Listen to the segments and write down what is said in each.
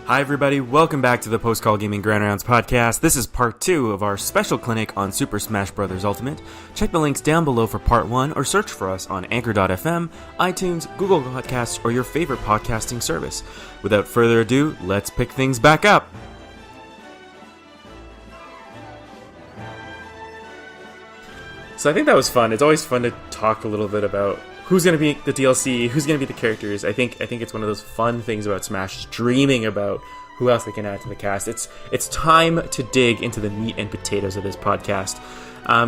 Hi everybody, welcome back to the Post Call Gaming Grand Rounds podcast. This is part 2 of our special clinic on Super Smash Bros. Ultimate. Check the links down below for part 1 or search for us on Anchor.fm, iTunes, Google Podcasts, or your favorite podcasting service. Without further ado, let's pick things back up. So I think that was fun. It's always fun to talk a little bit about who's going to be the DLC, who's going to be the characters. I think it's one of those fun things about Smash, is dreaming about who else they can add to the cast. It's time to dig into the meat and potatoes of this podcast.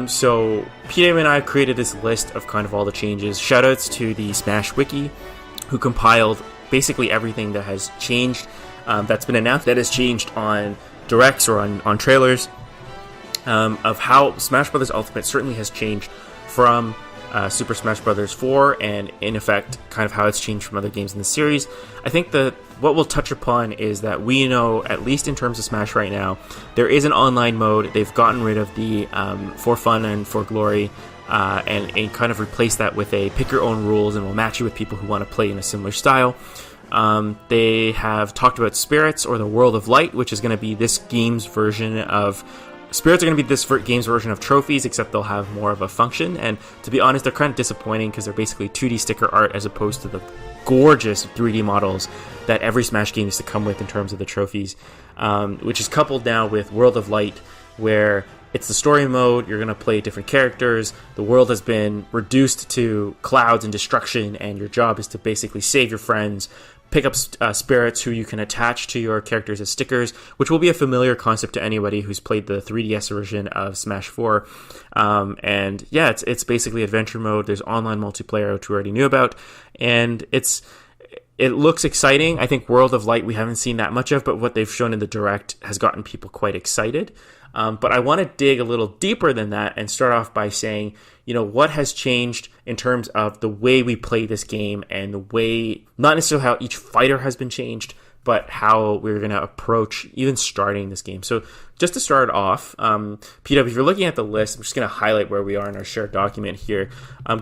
So PW and I created this list of kind of all the changes. Shoutouts to the Smash Wiki, who compiled basically everything that has changed, that's been announced, that has changed on directs or on trailers, of how Smash Bros. Ultimate certainly has changed from Super Smash Bros. 4, and in effect, kind of how it's changed from other games in the series. I think that what we'll touch upon is that we know, at least in terms of Smash right now, there is an online mode. They've gotten rid of the for fun and for glory, and kind of replaced that with a pick your own rules, and we'll match you with people who want to play in a similar style. They have talked about Spirits, or the World of Light, which is going to be this game's version of Spirits are going to be this game's version of trophies, except they'll have more of a function. And to be honest, they're kind of disappointing because they're basically 2D sticker art as opposed to the gorgeous 3D models that every Smash game used to come with in terms of the trophies, which is coupled now with World of Light, where it's the story mode. You're going to play different characters. The world has been reduced to clouds and destruction, and your job is to basically save your friends, pick up spirits who you can attach to your characters as stickers, which will be a familiar concept to anybody who's played the 3DS version of Smash 4. And yeah, it's basically adventure mode. There's online multiplayer, which we already knew about, and it looks exciting. I think World of Light we haven't seen that much of, but what they've shown in the Direct has gotten people quite excited. But I want to dig a little deeper than that and start off by saying, what has changed in terms of the way we play this game, and the way, not necessarily how each fighter has been changed, but how we're going to approach even starting this game. So just to start off, PW, if you're looking at the list, I'm just going to highlight where we are in our shared document here.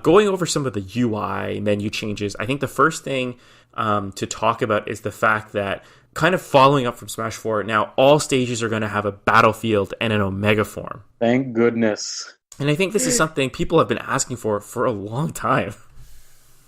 Going over some of the UI menu changes, I think the first thing to talk about is the fact that, kind of following up from Smash 4, now all stages are going to have a battlefield and an Omega form. Thank goodness. And I think this is something people have been asking for a long time.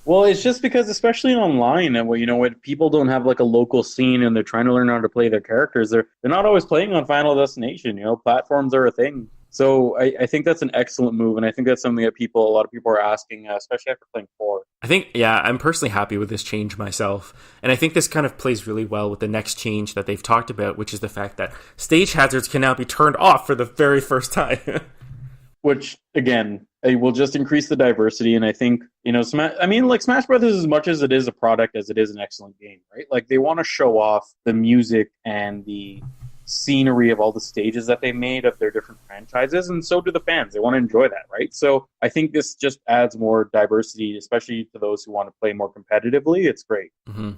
Well, it's just because, especially online, and when people don't have like a local scene and they're trying to learn how to play their characters, they're not always playing on Final Destination. Platforms are a thing. So I think that's an excellent move, and I think that's something that a lot of people are asking, especially after playing 4. I think, I'm personally happy with this change myself, and I think this kind of plays really well with the next change that they've talked about, which is the fact that stage hazards can now be turned off for the very first time. Which, again, it will just increase the diversity, and I think, Smash Brothers, as much as it is a product as it is an excellent game, right? Like, they want to show off the music and the scenery of all the stages that they made of their different franchises, and so do the fans. They want to enjoy that, right? So I think this just adds more diversity, especially to those who want to play more competitively. It's great. Mm-hmm.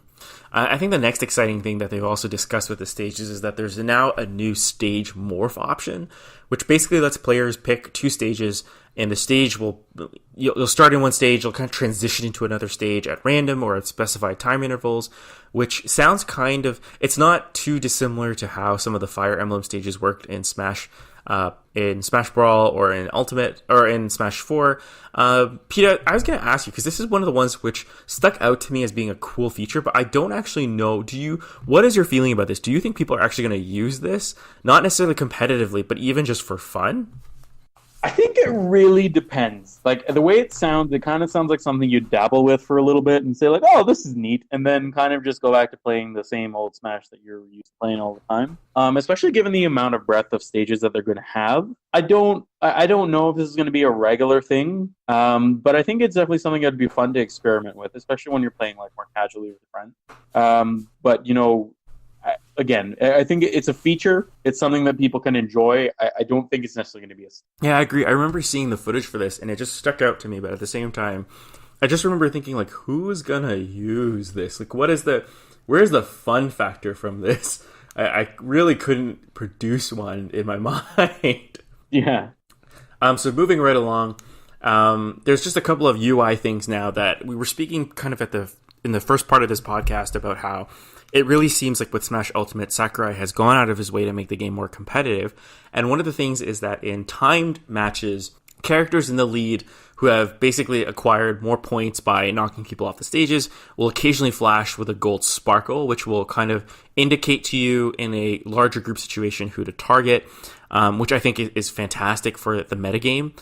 I think the next exciting thing that they've also discussed with the stages is that there's now a new stage morph option, which basically lets players pick 2 stages, and the stage you'll start in one stage, you'll kind of transition into another stage at random or at specified time intervals, which sounds it's not too dissimilar to how some of the Fire Emblem stages worked in Smash Brawl, or in Ultimate, or in Smash 4. Peter, I was going to ask you, because this is one of the ones which stuck out to me as being a cool feature, but I don't actually know, what is your feeling about this? Do you think people are actually going to use this? Not necessarily competitively, but even just for fun? I think it really depends. Like, the way it sounds, it kind of sounds like something you dabble with for a little bit and say, like, oh, this is neat, and then kind of just go back to playing the same old Smash that you're used to playing all the time. Especially given the amount of breadth of stages that they're going to have. I don't know if this is going to be a regular thing, but I think it's definitely something that'd be fun to experiment with, especially when you're playing like more casually with a friend. But again, I think it's a feature. It's something that people can enjoy. I don't think it's necessarily going to be a... Yeah, I agree. I remember seeing the footage for this, and it just stuck out to me. But at the same time, I just remember thinking, like, who's going to use this? Like, where's the fun factor from this? I really couldn't produce one in my mind. Yeah. So moving right along, there's just a couple of UI things now that we were speaking kind of at the in the first part of this podcast about how it really seems like with Smash Ultimate, Sakurai has gone out of his way to make the game more competitive. And one of the things is that in timed matches, characters in the lead who have basically acquired more points by knocking people off the stages will occasionally flash with a gold sparkle, which will kind of indicate to you in a larger group situation who to target, which I think is fantastic for the metagame.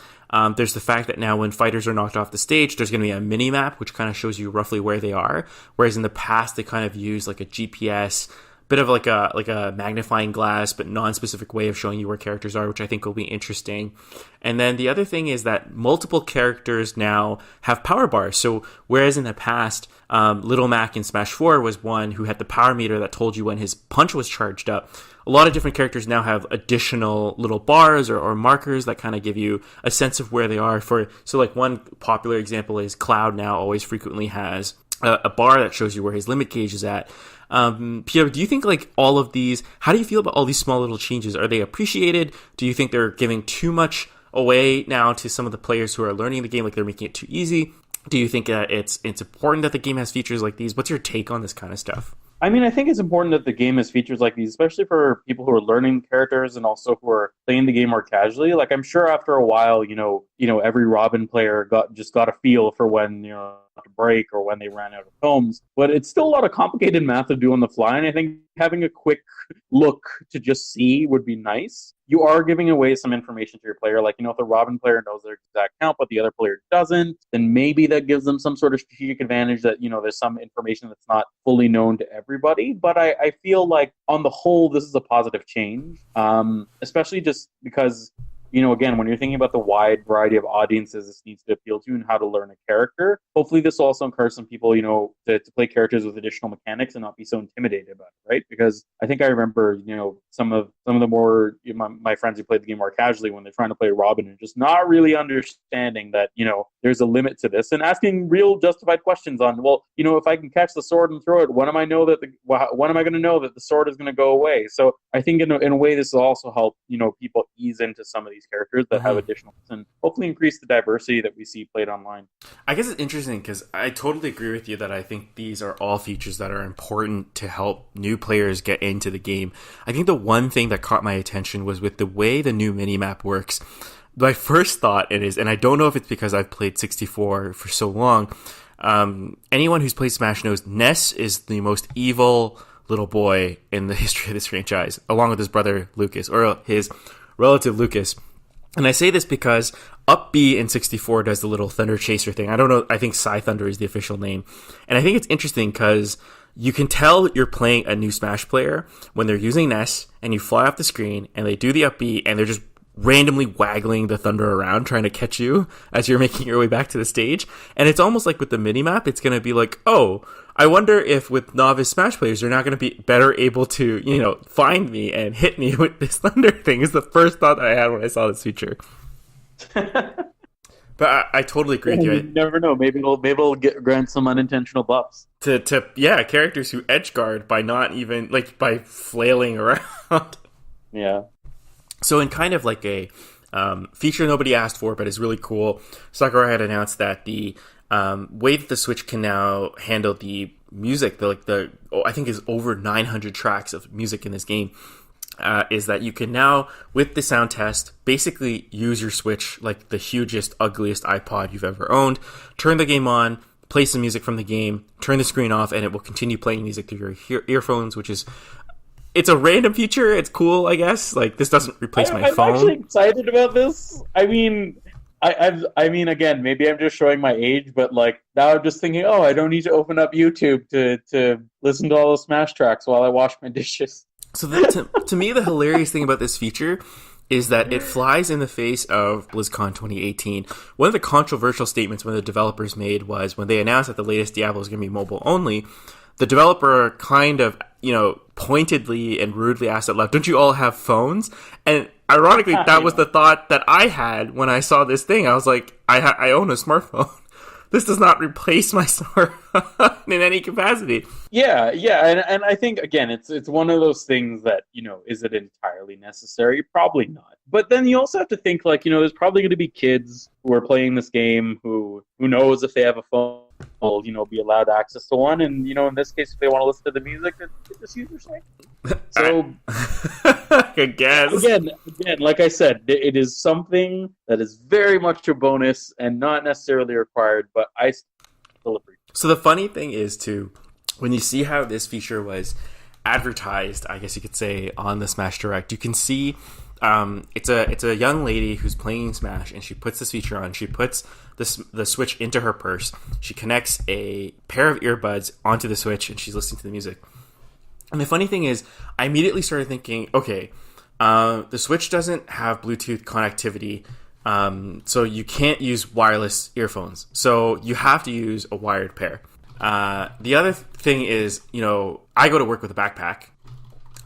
There's the fact that now when fighters are knocked off the stage, there's going to be a mini-map, which kind of shows you roughly where they are. Whereas in the past, they kind of use like a GPS, bit of like a magnifying glass, but non-specific way of showing you where characters are, which I think will be interesting. And then the other thing is that multiple characters now have power bars. So whereas in the past, Little Mac in Smash 4 was one who had the power meter that told you when his punch was charged up, a lot of different characters now have additional little bars or markers that kind of give you a sense of where they are. So like one popular example is Cloud now always frequently has a bar that shows you where his limit gauge is at. Pierre, do you think like all of these, how do you feel about all these small little changes? Are they appreciated? Do you think they're giving too much away now to some of the players who are learning the game, like they're making it too easy? Do you think that it's important that the game has features like these? What's your take on this kind of stuff? I mean, I think it's important that the game has features like these, especially for people who are learning characters and also who are playing the game more casually. Like, I'm sure after a while, every Robin player got a feel for when, to break or when they ran out of homes. But it's still a lot of complicated math to do on the fly, and I think having a quick look to just see would be nice. You are giving away some information to your player, like, if the Robin player knows their exact count, but the other player doesn't, then maybe that gives them some sort of strategic advantage that, there's some information that's not fully known to everybody. But I feel like, on the whole, this is a positive change, especially just because, again, when you're thinking about the wide variety of audiences this needs to appeal to and how to learn a character, hopefully this will also encourage some people, to play characters with additional mechanics and not be so intimidated about it, right? Because I think I remember, some of the more, my friends who played the game more casually when they're trying to play Robin and just not really understanding that, there's a limit to this and asking real justified questions on, well, if I can catch the sword and throw it, when am I going to know that the sword is going to go away? So I think in a way this will also help, people ease into some of these characters that have additional and hopefully increase the diversity that we see played online. I guess it's interesting because I totally agree with you that I think these are all features that are important to help new players get into the game. I think the one thing that caught my attention was with the way the new minimap works. My first thought and I don't know if it's because I've played 64 for so long, anyone who's played Smash knows Ness is the most evil little boy in the history of this franchise, along with his brother Lucas, or his relative Lucas. And I say this because Up B in 64 does the little Thunder Chaser thing. I don't know, I think Psy Thunder is the official name. And I think it's interesting because you can tell you're playing a new Smash player when they're using Ness and you fly off the screen and they do the Up B and they're just randomly waggling the thunder around trying to catch you as you're making your way back to the stage. And it's almost like with the minimap, it's going to be like, oh, I wonder if with novice Smash players, they're not going to be better able to, find me and hit me with this thunder thing is the first thought that I had when I saw this feature. But I totally agree with you. You never know. Maybe it'll grant some unintentional buffs. To characters who edge guard by not even, by flailing around. Yeah. So in kind of like a feature nobody asked for, but is really cool, Sakurai had announced that the way that the Switch can now handle the music, I think is over 900 tracks of music in this game, is that you can now, with the sound test, basically use your Switch like the hugest, ugliest iPod you've ever owned, turn the game on, play some music from the game, turn the screen off, and it will continue playing music through your earphones, which is... It's a random feature. It's cool, I guess. This doesn't replace my phone. I'm actually excited about this. I mean, again, maybe I'm just showing my age, but now I'm just thinking, I don't need to open up YouTube to listen to all those Smash tracks while I wash my dishes. So to me, the hilarious thing about this feature is that it flies in the face of BlizzCon 2018. One of the controversial statements one of the developers made was when they announced that the latest Diablo is going to be mobile only, the developer kind of, pointedly and rudely asked out loud, don't you all have phones? And ironically, that was the thought that I had when I saw this thing. I was like, I own a smartphone. This does not replace my smartphone in any capacity. Yeah, and I think, again, it's one of those things that, is it entirely necessary? Probably not. But then you also have to think, there's probably going to be kids who are playing this game who knows if they have a phone will, be allowed access to one. And, in this case, if they want to listen to the music, then just use your site. So, I guess. Again, like I said, it is something that is very much a bonus and not necessarily required, but I still appreciate it. So the funny thing is, too, when you see how this feature was advertised, I guess you could say, on the Smash Direct, you can see it's a young lady who's playing Smash, and she puts this feature on. She puts the Switch into her purse. She connects a pair of earbuds onto the Switch, and she's listening to the music. And the funny thing is, I immediately started thinking, okay, the Switch doesn't have Bluetooth connectivity, so you can't use wireless earphones. So you have to use a wired pair. The other thing is, I go to work with a backpack.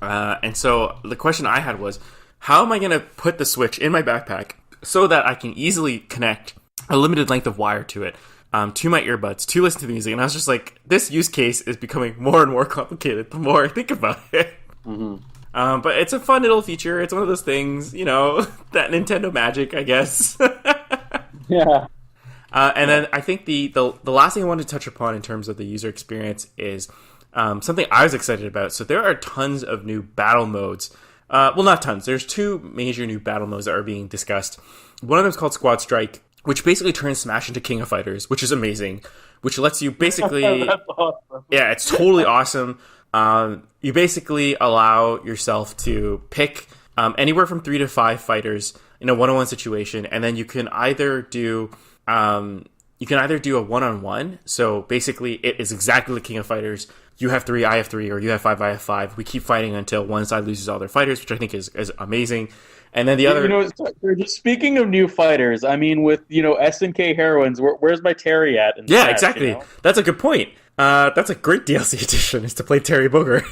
And so the question I had was, how am I going to put the Switch in my backpack so that I can easily connect a limited length of wire to it, to my earbuds, to listen to the music? And I was just like, this use case is becoming more and more complicated the more I think about it. Mm-hmm. But it's a fun little feature. It's one of those things, that Nintendo magic, I guess. Yeah. And then I think the last thing I wanted to touch upon in terms of the user experience is something I was excited about. So there are tons of new battle modes. Well, not tons. There's two major new battle modes that are being discussed. One of them is called Squad Strike, which basically turns Smash into King of Fighters, which is amazing. Which lets you basically... That's awesome. Yeah, it's totally awesome. You basically allow yourself to pick anywhere from 3 to 5 fighters in a one-on-one situation, and then you can either do a one-on-one. So basically, it is exactly like King of Fighters. You have 3, I have 3, or you have 5, I have 5. We keep fighting until one side loses all their fighters, which I think is amazing. And then the other... just speaking of new fighters, I mean, with, SNK heroines, where's my Terry at? Yeah, exactly. That's a good point. That's a great DLC edition, is to play Terry Booger.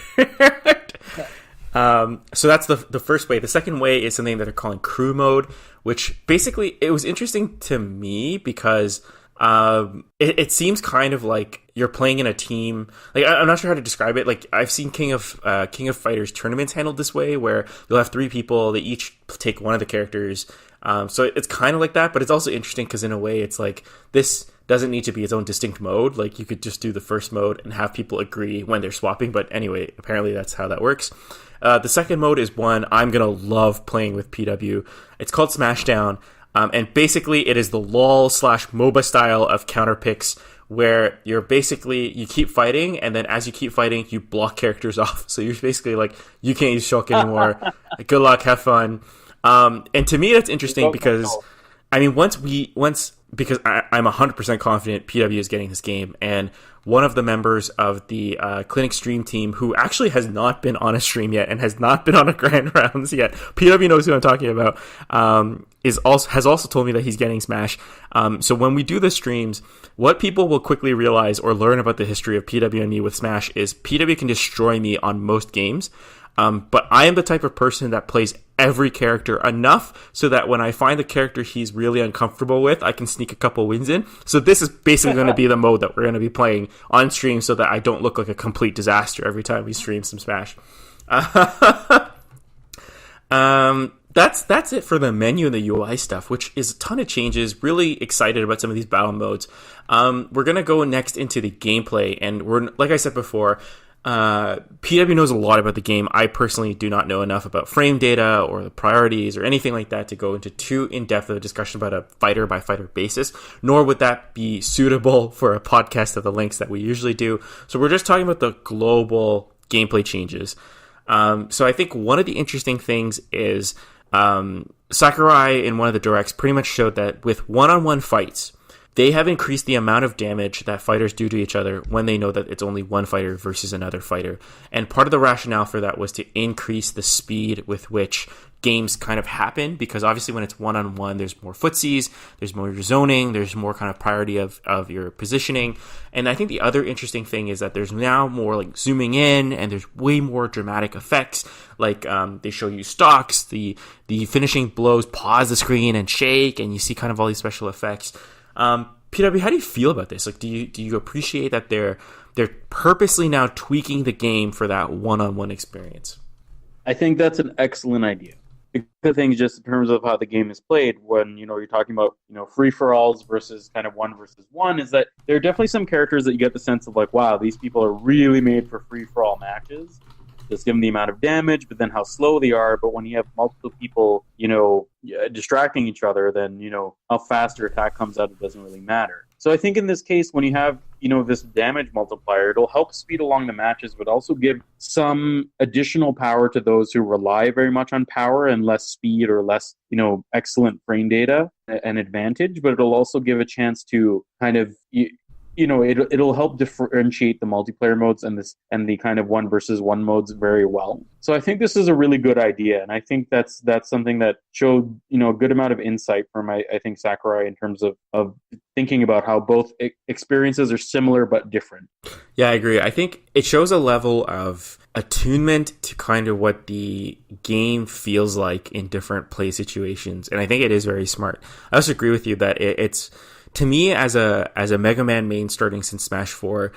So that's the first way. The second way is something that they're calling crew mode, which basically, it was interesting to me because it seems kind of like you're playing in a team. Like, I'm not sure how to describe it. Like, I've seen King of Fighters tournaments handled this way, where you'll have 3 people, they each take one of the characters. So it's kind of like that, but it's also interesting because in a way it's like, this doesn't need to be its own distinct mode. Like, you could just do the first mode and have people agree when they're swapping. But anyway, apparently that's how that works. The second mode is one I'm going to love playing with PW. It's called Smashdown. And basically it is the LOL/MOBA style of counter picks, where you keep fighting, and then as you keep fighting, you block characters off. So you're basically like, you can't use Shulk anymore. Good luck, have fun. And to me, that's interesting because, I mean, because I'm 100% confident PW is getting this game, and one of the members of the Clinic stream team, who actually has not been on a stream yet and has not been on a Grand Rounds yet, PW knows who I'm talking about, has also told me that he's getting Smash. So when we do the streams, what people will quickly realize or learn about the history of PW and me with Smash is PW can destroy me on most games. But I am the type of person that plays every character enough so that when I find the character he's really uncomfortable with, I can sneak a couple wins in. So this is basically going to be the mode that we're going to be playing on stream so that I don't look like a complete disaster every time we stream some Smash. That's it for the menu and the UI stuff, which is a ton of changes. Really excited about some of these battle modes. We're going to go next into the gameplay, and like I said before, PW knows a lot about the game. I personally do not know enough about frame data or the priorities or anything like that to go into too in-depth of a discussion about a fighter-by-fighter basis, nor would that be suitable for a podcast of the lengths that we usually do. So we're just talking about the global gameplay changes. So I think one of the interesting things is Sakurai in one of the directs pretty much showed that with one-on-one fights, they have increased the amount of damage that fighters do to each other when they know that it's only one fighter versus another fighter. And part of the rationale for that was to increase the speed with which games kind of happen, because obviously when it's one-on-one, there's more footsies, there's more zoning, there's more kind of priority of your positioning. And I think the other interesting thing is that there's now more like zooming in, and there's way more dramatic effects. Like they show you stocks, the finishing blows pause the screen and shake, and you see kind of all these special effects. PW, how do you feel about this? Like, do you appreciate that they're purposely now tweaking the game for that one-on-one experience? I think that's an excellent idea. because things just in terms of how the game is played, when you're talking about free for alls versus kind of one versus one, is that there are definitely some characters that you get the sense of like, wow, these people are really made for free for all matches. Just given the amount of damage, but then how slow they are. But when you have multiple people, distracting each other, then how fast your attack comes out, it doesn't really matter. So I think in this case, when you have this damage multiplier, it'll help speed along the matches, but also give some additional power to those who rely very much on power and less speed or less excellent frame data, an advantage. But it'll also give a chance to kind of it'll help differentiate the multiplayer modes and the kind of one versus one modes very well. So I think this is a really good idea, and I think that's something that showed a good amount of insight from I think Sakurai in terms of thinking about how both experiences are similar but different. Yeah, I agree. I think it shows a level of attunement to kind of what the game feels like in different play situations, and I think it is very smart. I also agree with you that it's to me, as a Mega Man main starting since Smash 4,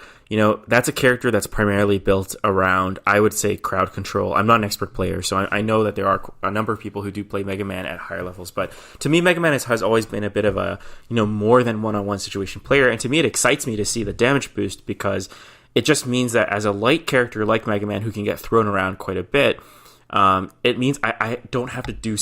that's a character that's primarily built around, I would say, crowd control. I'm not an expert player, so I know that there are a number of people who do play Mega Man at higher levels. But to me, Mega Man has always been a bit of a, more than one-on-one situation player. And to me, it excites me to see the damage boost because it just means that as a light character like Mega Man who can get thrown around quite a bit, it means I don't have to do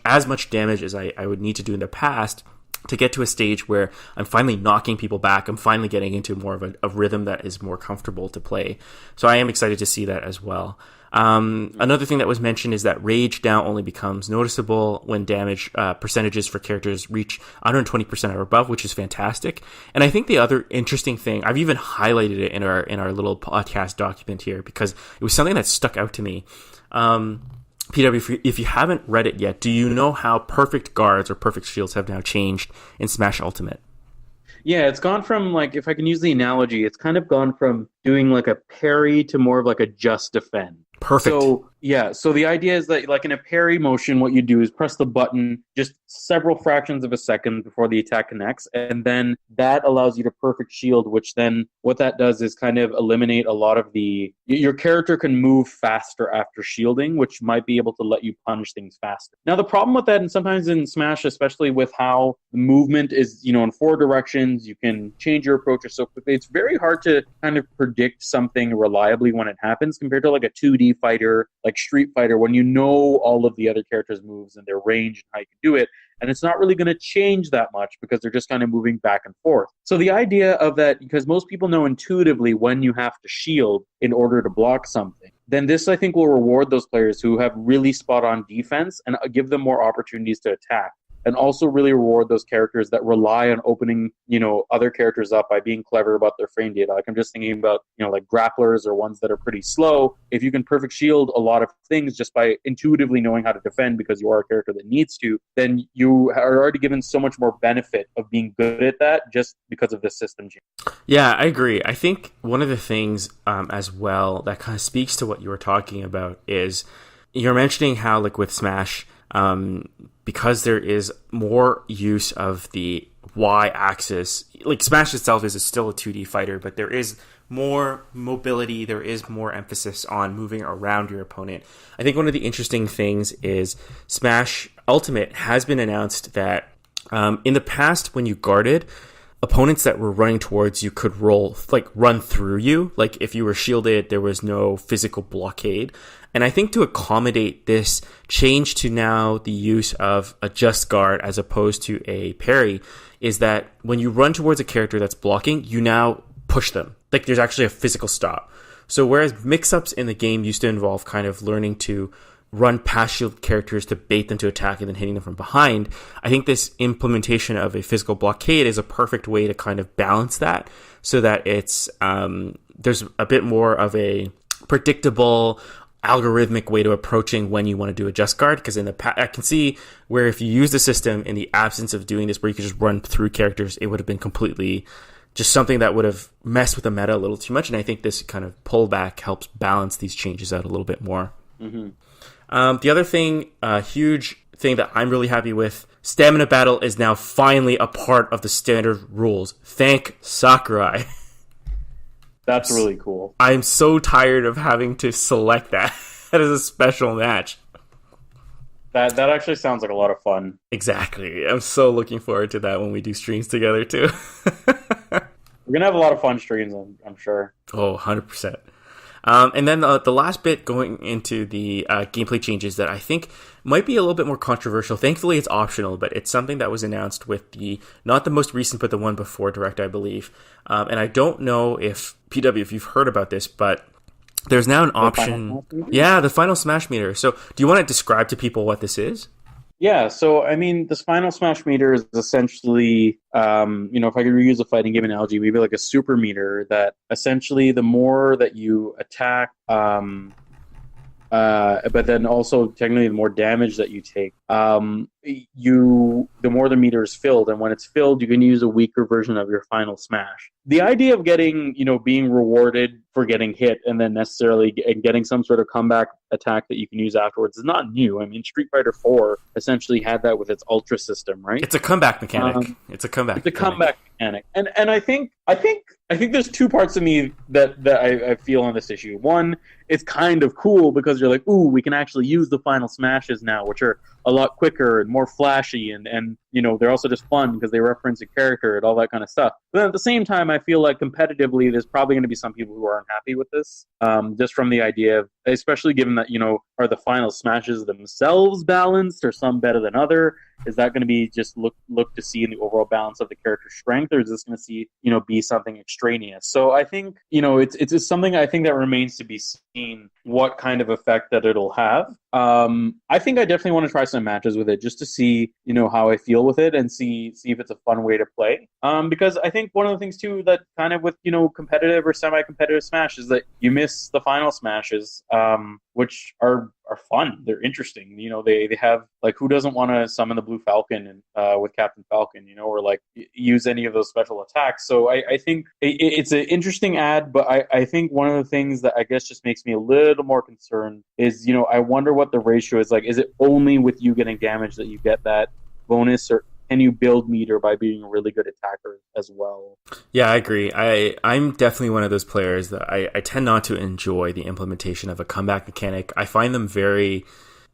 as much damage as I would need to do in the past to get to a stage where I'm finally knocking people back. I'm finally getting into more of a rhythm that is more comfortable to play. So I am excited to see that as well. Another thing that was mentioned is that rage now only becomes noticeable when damage percentages for characters reach 120% or above, which is fantastic. And I think the other interesting thing, I've even highlighted it in our little podcast document here because it was something that stuck out to me. PW, if you haven't read it yet, do you know how perfect guards or perfect shields have now changed in Smash Ultimate? Yeah, it's gone from, like, if I can use the analogy, it's kind of gone from doing like a parry to more of like a just defend. Perfect. So the idea is that, like, in a parry motion, what you do is press the button just several fractions of a second before the attack connects, and then that allows you to perfect shield, which then what that does is kind of eliminate a lot of your character can move faster after shielding, which might be able to let you punish things faster. Now, the problem with that, and sometimes in Smash, especially with how the movement is, in 4 directions, you can change your approaches so quickly. It's very hard to kind of predict something reliably when it happens compared to like a 2D fighter, like Street Fighter, when you know all of the other characters' moves and their range and how you can do it. And it's not really going to change that much because they're just kind of moving back and forth. So the idea of that, because most people know intuitively when you have to shield in order to block something, then this, I think, will reward those players who have really spot-on defense and give them more opportunities to attack. And also really reward those characters that rely on opening, other characters up by being clever about their frame data. Like, I'm just thinking about, like grapplers or ones that are pretty slow. If you can perfect shield a lot of things just by intuitively knowing how to defend because you are a character that needs to, then you are already given so much more benefit of being good at that just because of the system change. Yeah, I agree. I think one of the things as well that kind of speaks to what you were talking about is you're mentioning how, like, with Smash, because there is more use of the Y-axis, like Smash itself is still a 2D fighter, but there is more mobility, there is more emphasis on moving around your opponent. I think one of the interesting things is Smash Ultimate has been announced that in the past when you guarded, opponents that were running towards you could run through you. Like if you were shielded, there was no physical blockade. And I think to accommodate this change to now the use of a just guard as opposed to a parry is that when you run towards a character that's blocking, you now push them. Like there's actually a physical stop. So whereas mix-ups in the game used to involve kind of learning to run past shield characters to bait them to attack and then hitting them from behind, I think this implementation of a physical blockade is a perfect way to kind of balance that so that it's there's a bit more of a predictable algorithmic way to approaching when you want to do a just guard, because in the past I can see where if you use the system in the absence of doing this where you could just run through characters, it would have been completely just something that would have messed with the meta a little too much, and I think this kind of pullback helps balance these changes out a little bit more. Mm-hmm. The other thing, huge thing that I'm really happy with, stamina battle is now finally a part of the standard rules. Thank Sakurai. That's really cool. I'm so tired of having to select that as a special match. That actually sounds like a lot of fun. Exactly. I'm so looking forward to that when we do streams together too. We're gonna have a lot of fun streams, I'm sure. Oh, 100%. And then the last bit going into the gameplay changes that I think might be a little bit more controversial. Thankfully, it's optional, but it's something that was announced with not the most recent, but the one before Direct, I believe. And I don't know if PW, if you've heard about this, but there's now an option. Yeah, the final smash meter. So do you want to describe to people what this is? Yeah, so I mean, this final smash meter is essentially, if I could reuse a fighting game analogy, maybe like a super meter that essentially the more that you attack, but then also technically the more damage that you take, the more the meter is filled, and when it's filled, you can use a weaker version of your final smash. The idea of getting, being rewarded for getting hit and then necessarily getting some sort of comeback attack that you can use afterwards is not new. I mean, Street Fighter 4 essentially had that with its Ultra system, right? It's a comeback mechanic. It's a comeback mechanic. And I think there's two parts of me that I feel on this issue. One, it's kind of cool because you're like, ooh, we can actually use the final smashes now, which are a lot quicker and more flashy, and they're also just fun because they reference a character and all that kind of stuff. But then at the same time, I feel like competitively, there's probably going to be some people who aren't happy with this, just from the idea of, especially given that, are the final smashes themselves balanced, or some better than other? Is that going to be just look to see in the overall balance of the character's strength, or is this going to see, be something extraneous? So I think, it's something I think that remains to be seen what kind of effect that it'll have. I think I definitely want to try some matches with it just to see, how I feel with it and see if it's a fun way to play. Because I think one of the things too that kind of with, competitive or semi-competitive Smash is that you miss the final smashes, which are fun. They're interesting. They have, like, who doesn't want to summon the Blue Falcon and with Captain Falcon, or like use any of those special attacks. So I think it's an interesting ad, but I think one of the things that I guess just makes me a little more concerned is, I wonder what the ratio is like. Is it only with you getting damage that you get that bonus, or can you build meter by being a really good attacker as well? Yeah, I agree. I'm definitely one of those players that I tend not to enjoy the implementation of a comeback mechanic. I find them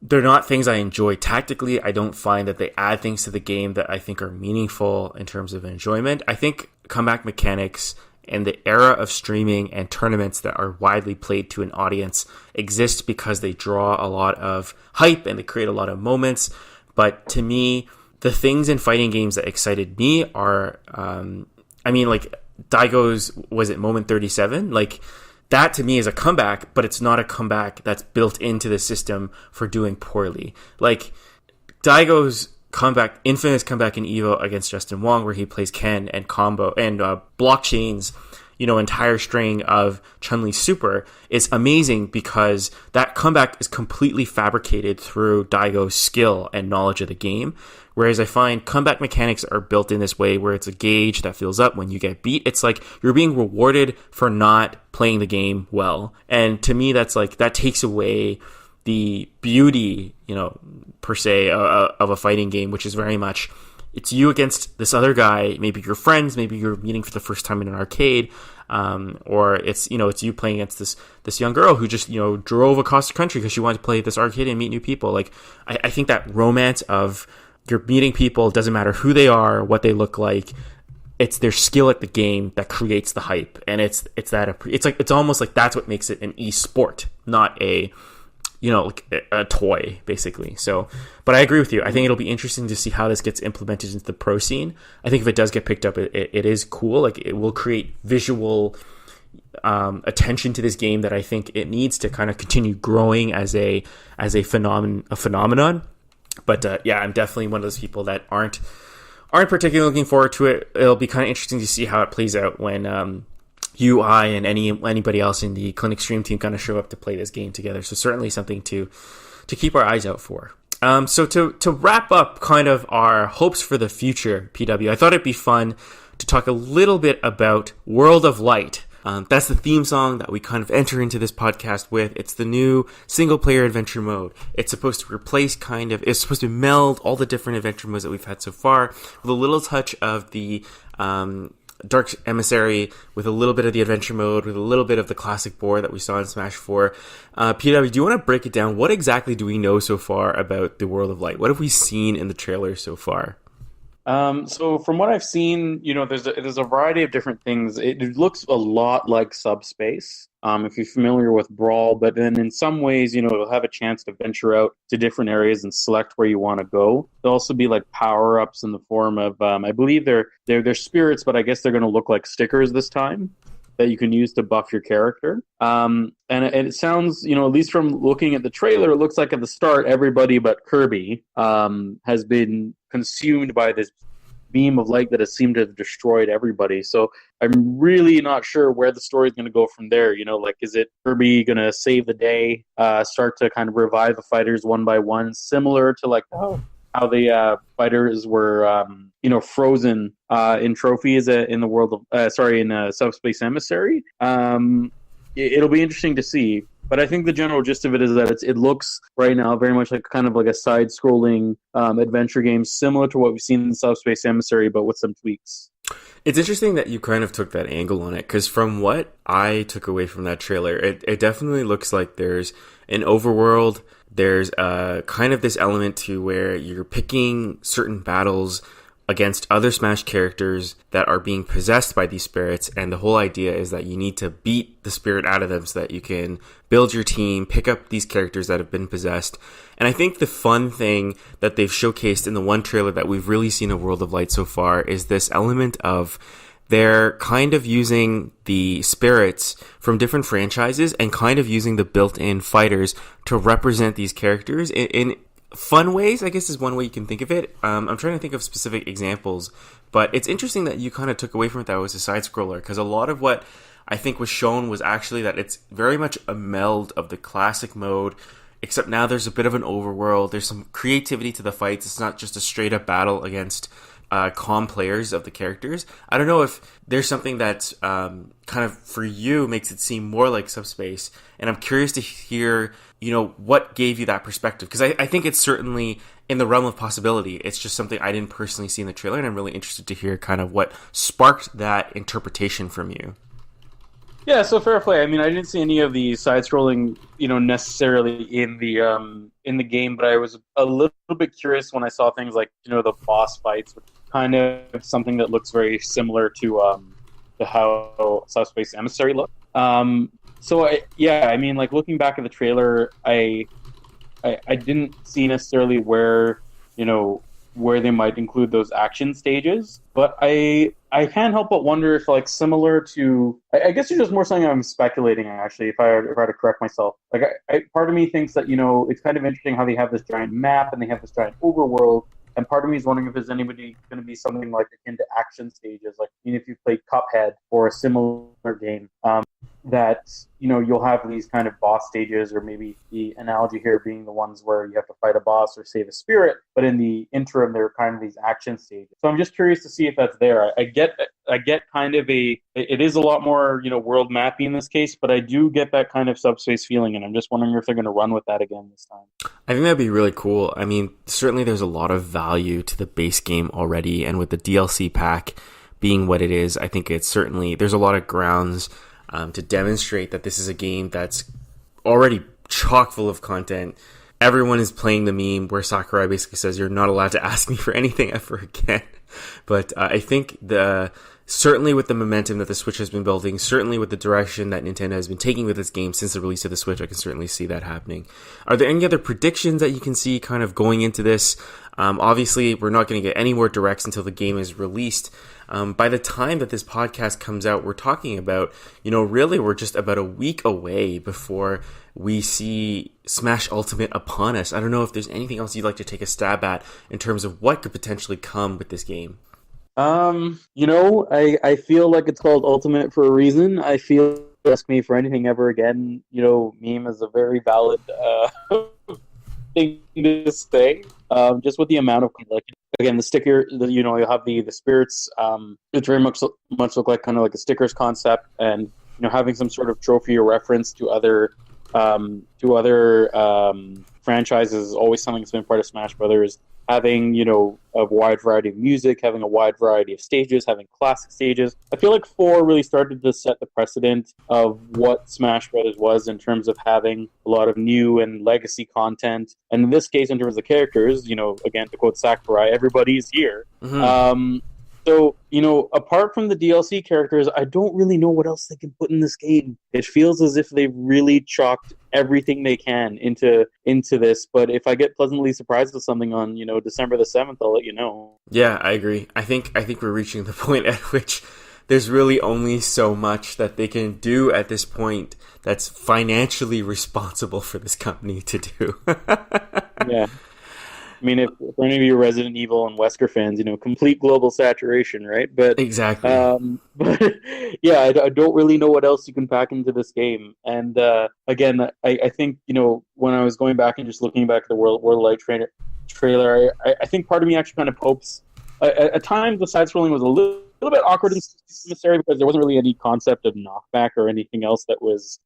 they're not things I enjoy tactically. I don't find that they add things to the game that I think are meaningful in terms of enjoyment. I think comeback mechanics and the era of streaming and tournaments that are widely played to an audience exist because they draw a lot of hype and they create a lot of moments. But to me, the things in fighting games that excited me are, like Daigo's, was it Moment 37? Like, that to me is a comeback, but it's not a comeback that's built into the system for doing poorly. Like, Daigo's comeback, infamous comeback in EVO against Justin Wong, where he plays Ken and combo and blockchains, entire string of Chun-Li's super, is amazing because that comeback is completely fabricated through Daigo's skill and knowledge of the game. Whereas I find comeback mechanics are built in this way where it's a gauge that fills up when you get beat. It's like you're being rewarded for not playing the game well. And to me, that's like, that takes away the beauty, per se, of a fighting game, which is very much, it's you against this other guy. Maybe you're friends, maybe you're meeting for the first time in an arcade, or it's you playing against this young girl who just drove across the country because she wanted to play this arcade and meet new people. Like, I think that romance of you're meeting people, doesn't matter who they are, what they look like, it's their skill at the game that creates the hype, and it's almost like that's what makes it an e-sport, not a toy, basically. So, but I agree with you. I think it'll be interesting to see how this gets implemented into the pro scene. I think if it does get picked up, it is cool. Like, it will create visual attention to this game that I think it needs to kind of continue growing as a phenomenon. But I'm definitely one of those people that aren't particularly looking forward to it. It'll be kind of interesting to see how it plays out when you, I, and anybody else in the Clinic Stream team kind of show up to play this game together. So certainly something to keep our eyes out for. So to wrap up kind of our hopes for the future, PW, I thought it'd be fun to talk a little bit about World of Light. That's the theme song that we kind of enter into this podcast with. It's the new single-player adventure mode. It's supposed to replace it's supposed to meld all the different adventure modes that we've had so far with a little touch of the Dark Emissary with a little bit of the adventure mode, with a little bit of the classic board that we saw in Smash 4. PW, do you want to break it down? What exactly do we know so far about the World of Light? What have we seen in the trailer so far? So from what I've seen, there's a variety of different things. It looks a lot like Subspace, if you're familiar with Brawl, but then in some ways, you'll have a chance to venture out to different areas and select where you want to go. There'll also be like power-ups in the form of, I believe they're spirits, but I guess they're going to look like stickers this time that you can use to buff your character. And it sounds, at least from looking at the trailer, it looks like at the start, everybody but Kirby has been consumed by this beam of light that has seemed to have destroyed everybody. So I'm really not sure where the story is going to go from there. Is it Kirby going to save the day, start to kind of revive the fighters one by one, similar to how the fighters were, frozen in trophies in the world of, in Subspace Emissary. It'll be interesting to see. But I think the general gist of it is that it looks right now very much like kind of like a side-scrolling adventure game, similar to what we've seen in Subspace Emissary, but with some tweaks. It's interesting that you kind of took that angle on it, because from what I took away from that trailer, it definitely looks like there's an overworld. There's kind of this element to where you're picking certain battles against other Smash characters that are being possessed by these spirits, and the whole idea is that you need to beat the spirit out of them so that you can build your team, pick up these characters that have been possessed. And I think the fun thing that they've showcased in the one trailer that we've really seen of World of Light so far is this element of they're kind of using the spirits from different franchises and kind of using the built-in fighters to represent these characters in fun ways, I guess, is one way you can think of it. I'm trying to think of specific examples, but it's interesting that you kind of took away from it that it was a side-scroller, because a lot of what I think was shown was actually that it's very much a meld of the classic mode, except now there's a bit of an overworld. There's some creativity to the fights. It's not just a straight-up battle against calm players of the characters. I don't know if there's something that kind of, for you, makes it seem more like Subspace, and I'm curious to hear what gave you that perspective? Because I think it's certainly in the realm of possibility. It's just something I didn't personally see in the trailer, and I'm really interested to hear kind of what sparked that interpretation from you. Yeah, so fair play. I mean, I didn't see any of the side-scrolling, necessarily in the game, but I was a little bit curious when I saw things like, the boss fights, which is kind of something that looks very similar to how Subspace Emissary looked. Looking back at the trailer, I didn't see necessarily where they might include those action stages, but I can't help but wonder if, similar to, I guess it's just more something I'm speculating, actually, if I were to correct myself. Part of me thinks that, it's kind of interesting how they have this giant map and they have this giant overworld, and part of me is wondering if there's anybody going to be something like akin to action stages, if you played Cuphead or a similar game, that you'll have these kind of boss stages, or maybe the analogy here being the ones where you have to fight a boss or save a spirit, but in the interim there are kind of these action stages. So I'm just curious to see if that's there. I get kind of it is a lot more world mappy in this case, but I do get that kind of Subspace feeling, and I'm just wondering if they're going to run with that again this time. I think that'd be really cool. I mean, certainly there's a lot of value to the base game already, and with the DLC pack being what it is, I think it's certainly, there's a lot of grounds to demonstrate that this is a game that's already chock full of content. Everyone is playing the meme where Sakurai basically says, "You're not allowed to ask me for anything ever again." But I think certainly with the momentum that the Switch has been building, certainly with the direction that Nintendo has been taking with its game since the release of the Switch, I can certainly see that happening. Are there any other predictions that you can see kind of going into this? Obviously, we're not going to get any more directs until the game is released. By the time that this podcast comes out, we're talking about, really we're just about a week away before we see Smash Ultimate upon us. I don't know if there's anything else you'd like to take a stab at in terms of what could potentially come with this game. I feel like it's called Ultimate for a reason. I feel ask me for anything ever again, meme is a very valid thing to say. Just with the amount of, again, the sticker, you'll have the spirits. It very much look like kind of like a stickers concept, and having some sort of trophy or reference to other franchises is always something that's been part of Smash Brothers. Having, a wide variety of music, having a wide variety of stages, having classic stages. I feel like 4 really started to set the precedent of what Smash Brothers was in terms of having a lot of new and legacy content. And in this case, in terms of the characters, again, to quote Sakurai, everybody's here. Mm-hmm. So, apart from the DLC characters, I don't really know what else they can put in this game. It feels as if they've really chalked everything they can into this. But if I get pleasantly surprised with something on, December the 7th, I'll let you know. Yeah, I agree. I think we're reaching the point at which there's really only so much that they can do at this point that's financially responsible for this company to do. Yeah. I mean, if for any of you Resident Evil and Wesker fans, complete global saturation, right? But exactly. But yeah, I don't really know what else you can pack into this game. And again, I think when I was going back and just looking back at the World Light trailer, I think part of me actually kind of hopes. At times, the side scrolling was a little bit awkward in this area because there wasn't really any concept of knockback or anything else that was,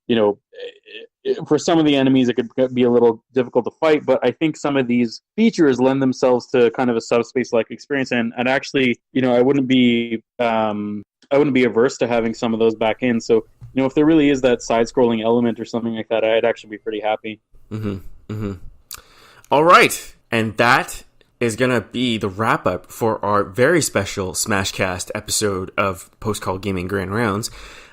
for some of the enemies, it could be a little difficult to fight. But I think some of these features lend themselves to kind of a subspace-like experience. And actually, I wouldn't be averse to having some of those back in. So, if there really is that side-scrolling element or something like that, I'd actually be pretty happy. Mm-hmm. Mm-hmm. All right. And that is going to be the wrap-up for our very special Smashcast episode of Post Call Gaming Grand Rounds.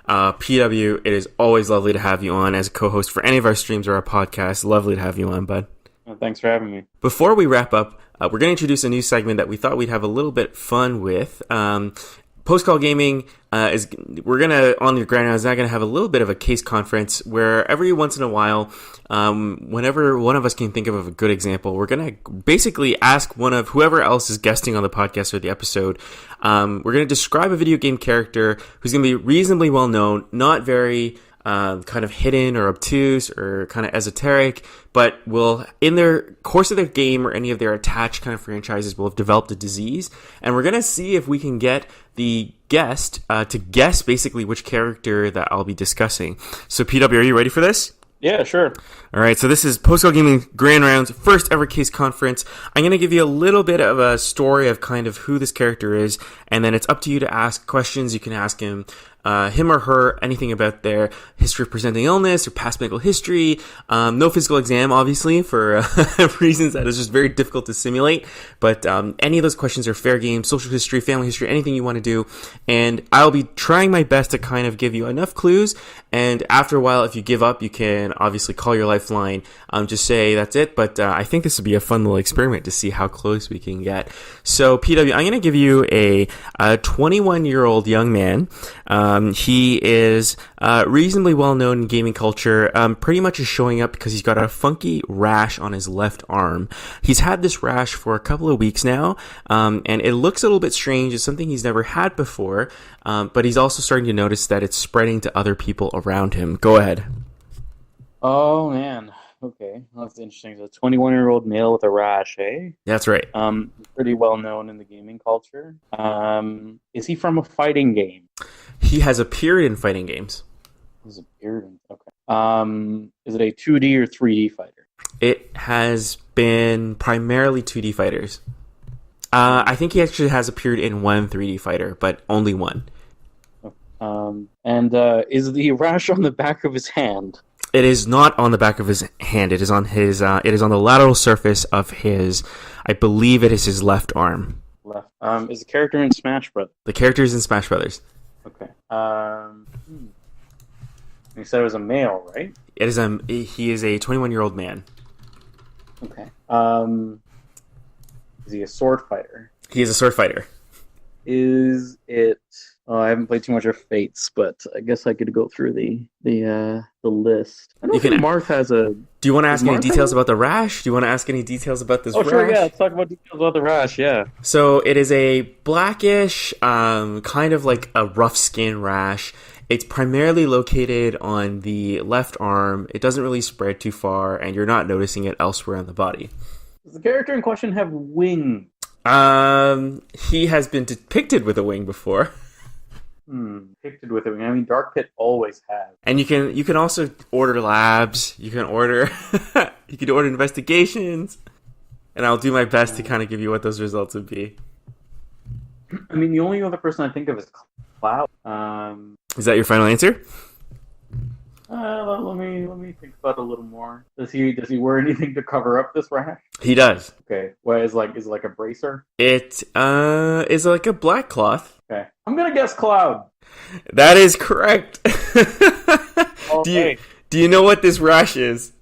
PW, it is always lovely to have you on as a co-host for any of our streams or our podcasts. Lovely to have you on, bud. Well, thanks for having me. Before we wrap up, we're going to introduce a new segment that we thought we'd have a little bit fun with. Post Call Gaming we're gonna on the Grand Rounds now gonna have a little bit of a case conference where every once in a while, whenever one of us can think of a good example, we're gonna basically ask one of whoever else is guesting on the podcast or the episode. We're gonna describe a video game character who's gonna be reasonably well known, not very kind of hidden or obtuse or kind of esoteric, but will, in their course of their game or any of their attached kind of franchises, will have developed a disease. And we're going to see if we can get the guest to guess basically which character that I'll be discussing. So, PW, are you ready for this? Yeah, sure. All right, so this is Post Call Gaming Grand Rounds, first ever case conference. I'm going to give you a little bit of a story of kind of who this character is, and then it's up to you to ask questions. You can ask him or her anything about their history of presenting illness or past medical history. No physical exam, obviously, for reasons that is just very difficult to simulate. But any of those questions are fair game. Social history, family history, anything you want to do. And I'll be trying my best to kind of give you enough clues. And after a while, if you give up, you can obviously call your lifeline. Just say that's it. But I think this would be a fun little experiment to see how close we can get. So, PW, I'm going to give you a 21-year-old young man. He is reasonably well known in gaming culture. Pretty much is showing up because he's got a funky rash on his left arm. He's had this rash for a couple of weeks now, and it looks a little bit strange. It's something he's never had before, but he's also starting to notice that it's spreading to other people around him. Go ahead. Oh, man. Okay, well, that's interesting. So, 21-year-old male with a rash, eh? That's right. Pretty well known in the gaming culture. Is he from a fighting game? He has appeared in fighting games. He's appeared in. Okay. Is it a 2D or 3D fighter? It has been primarily 2D fighters. I think he actually has appeared in one 3D fighter, but only one. And is the rash on the back of his hand? It is not on the back of his hand. It is on his. It is on the lateral surface of his. I believe it is his left arm. Left. Is the character in Smash Brothers? The character is in Smash Brothers. Okay. You said it was a male, right? It is he is a 21-year-old man. Okay. Is he a sword fighter? He is a sword fighter. Is it? Oh, I haven't played too much of Fates, but I guess I could go through the list. I don't think Marth has a. Do you want to ask any details about the rash? Do you want to ask any details about this rash? Oh, sure, yeah. Let's talk about details about the rash, yeah. So it is a blackish, kind of like a rough skin rash. It's primarily located on the left arm. It doesn't really spread too far, and you're not noticing it elsewhere on the body. Does the character in question have wings? He has been depicted with a wing before. Depicted with it. I mean, Dark Pit always has. And you can also order labs. You can order you can order investigations. And I'll do my best to kind of give you what those results would be. I mean, the only other person I think of is Cloud. Is that your final answer? Let me think about it a little more. Does he wear anything to cover up this rash? He does. Okay. What is it like a bracer? It is like a black cloth. Okay. I'm gonna guess Cloud. That is correct. Okay. Do you know what this rash is?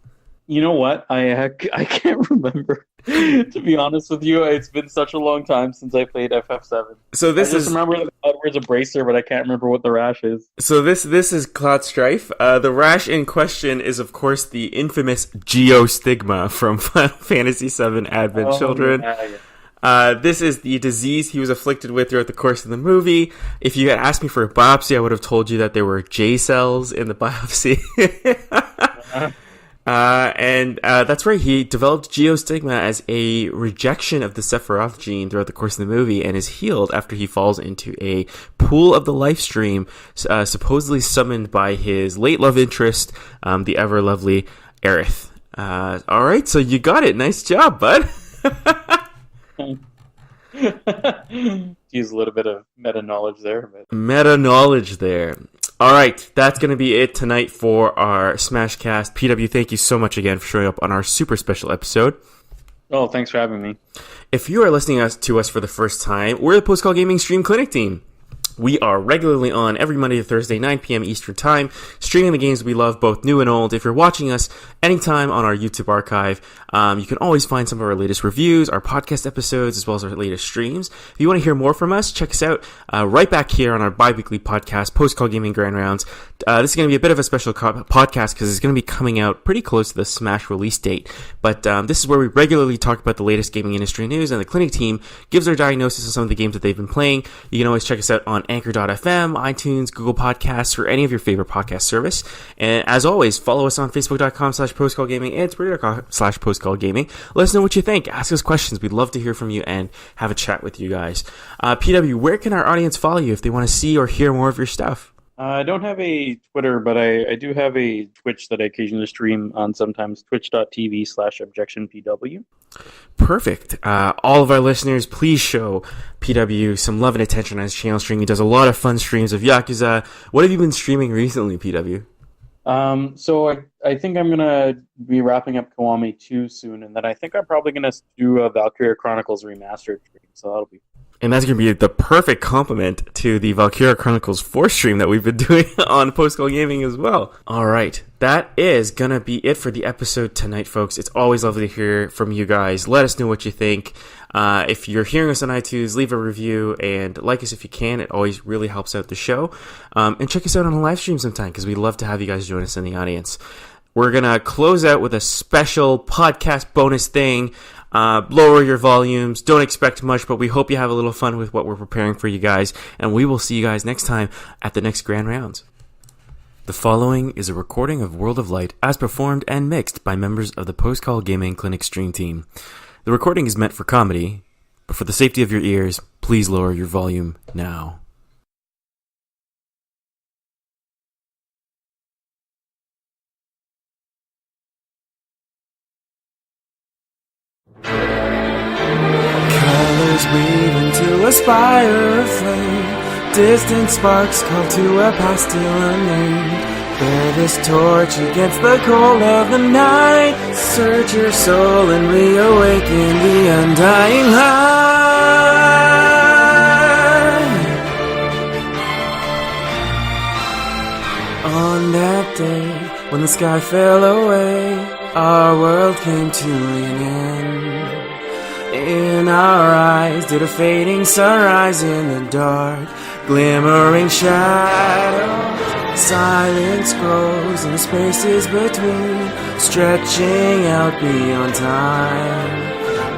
You know what? I can't remember. To be honest with you, it's been such a long time since I played FF7. So I just remember that Cloud wears a bracer, but I can't remember what the rash is. So this is Cloud Strife. The rash in question is, of course, the infamous geostigma from Final Fantasy VII Advent Children. Yeah. This is the disease he was afflicted with throughout the course of the movie. If you had asked me for a biopsy, I would have told you that there were J cells in the biopsy. And that's right, he developed geostigma as a rejection of the Sephiroth gene throughout the course of the movie and is healed after he falls into a pool of the life stream, supposedly summoned by his late love interest, the ever lovely Aerith. Alright, so you got it. Nice job, bud. Use a little bit of meta knowledge there. Meta knowledge there. Alright, that's going to be it tonight for our Smashcast. PW, thank you so much again for showing up on our super special episode. Oh, thanks for having me. If you are listening to us for the first time, we're the Post Call Gaming Stream Clinic team. We are regularly on every Monday to Thursday, 9 p.m. Eastern Time, streaming the games we love, both new and old. If you're watching us anytime on our YouTube archive, you can always find some of our latest reviews, our podcast episodes, as well as our latest streams. If you want to hear more from us, check us out right back here on our bi-weekly podcast, Post Call Gaming Grand Rounds. This is going to be a bit of a special podcast because it's going to be coming out pretty close to the Smash release date. But this is where we regularly talk about the latest gaming industry news, and the Clinic team gives their diagnosis of some of the games that they've been playing. You can always check us out on Anchor.fm, iTunes, Google Podcasts, or any of your favorite podcast service. And as always, follow us on Facebook.com/postcallgaming and Twitter.com/postcallgaming. Let us know what you think. Ask us questions. We'd love to hear from you and have a chat with you guys. PW, where can our audience follow you if they want to see or hear more of your stuff? I don't have a Twitter, but I do have a Twitch that I occasionally stream on sometimes, twitch.tv/objectionpw. Perfect. All of our listeners, please show PW some love and attention on his channel stream. He does a lot of fun streams of Yakuza. What have you been streaming recently, PW? So I think I'm going to be wrapping up Kiwami 2 soon, and then I think I'm probably going to do a Valkyria Chronicles Remastered stream, so that'll be. And that's going to be the perfect complement to the Valkyria Chronicles 4 stream that we've been doing on Post Call Gaming as well. All right. That is going to be it for the episode tonight, folks. It's always lovely to hear from you guys. Let us know what you think. If you're hearing us on iTunes, leave a review and like us if you can. It always really helps out the show. And check us out on a live stream sometime because we'd love to have you guys join us in the audience. We're going to close out with a special podcast bonus thing. Lower your volumes. Don't expect much, but we hope you have a little fun with what we're preparing for you guys. And we will see you guys next time at the next Grand Rounds. The following is a recording of World of Light as performed and mixed by members of the Post Call Gaming Clinic stream team. The recording is meant for comedy, but for the safety of your ears, please lower your volume now. Colors weave into a spire of flame. Distant sparks call to a pastel unnamed. Bear this torch against the cold of the night. Search your soul and reawaken the undying light. On that day, when the sky fell away, our world came to an end. In our eyes did a fading sunrise in the dark, glimmering shadows. Silence grows in the spaces between, stretching out beyond time.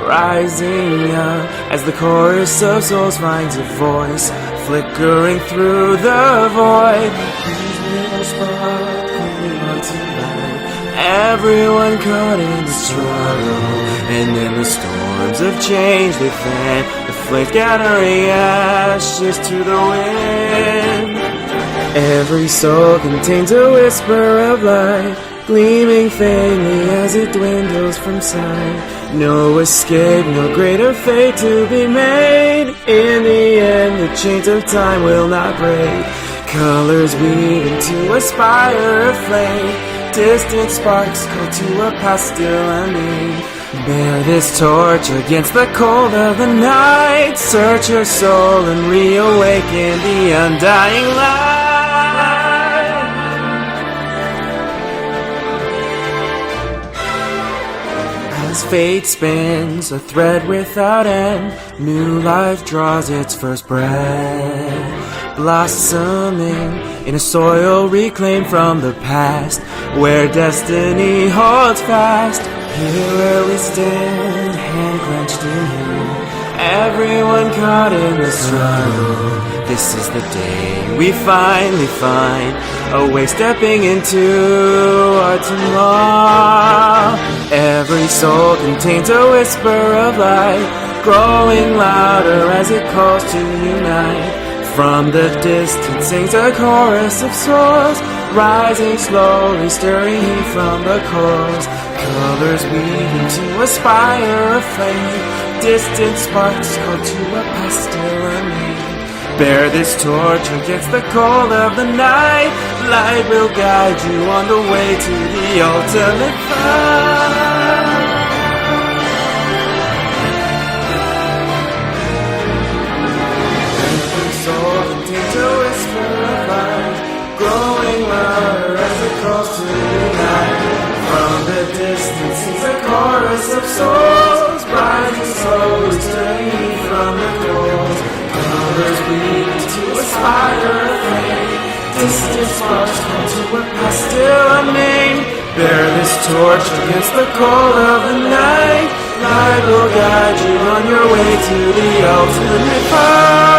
Rising up as the chorus of souls finds a voice, flickering through the void. These little sparks clinging onto light, everyone caught in the struggle. And in the storms of change they fan, the flames gathering ashes to the wind. Every soul contains a whisper of light, gleaming faintly as it dwindles from sight. No escape, no greater fate to be made. In the end, the chains of time will not break. Colors weave into a spire of flame. Distant sparks call to a past still unnamed. Bear this torch against the cold of the night. Search your soul and reawaken the undying light. As fate spins a thread without end, new life draws its first breath, blossoming in a soil reclaimed from the past, where destiny holds fast. Here where we stand, hand clenched in hand, everyone caught in the struggle. This is the day we finally find a way stepping into our tomorrow. Every soul contains a whisper of light, growing louder as it calls to unite. From the distance sings a chorus of souls, rising slowly, stirring heat from the cores. Colors weave into a spire of flame. Distant sparks call to a past still unnamed. Bear this torch against the cold of the night. Light will guide you on the way to the ultimate fight. Every soul contains a whisper of light, growing louder as it calls to unite. From the distance sings a chorus of souls, rising slowly, stirring from the coals. Colors weave into a spire of flame. Distant sparks call to a past still unnamed. Bear this torch against the cold of the night. Light will guide you on your way to the ultimate fight.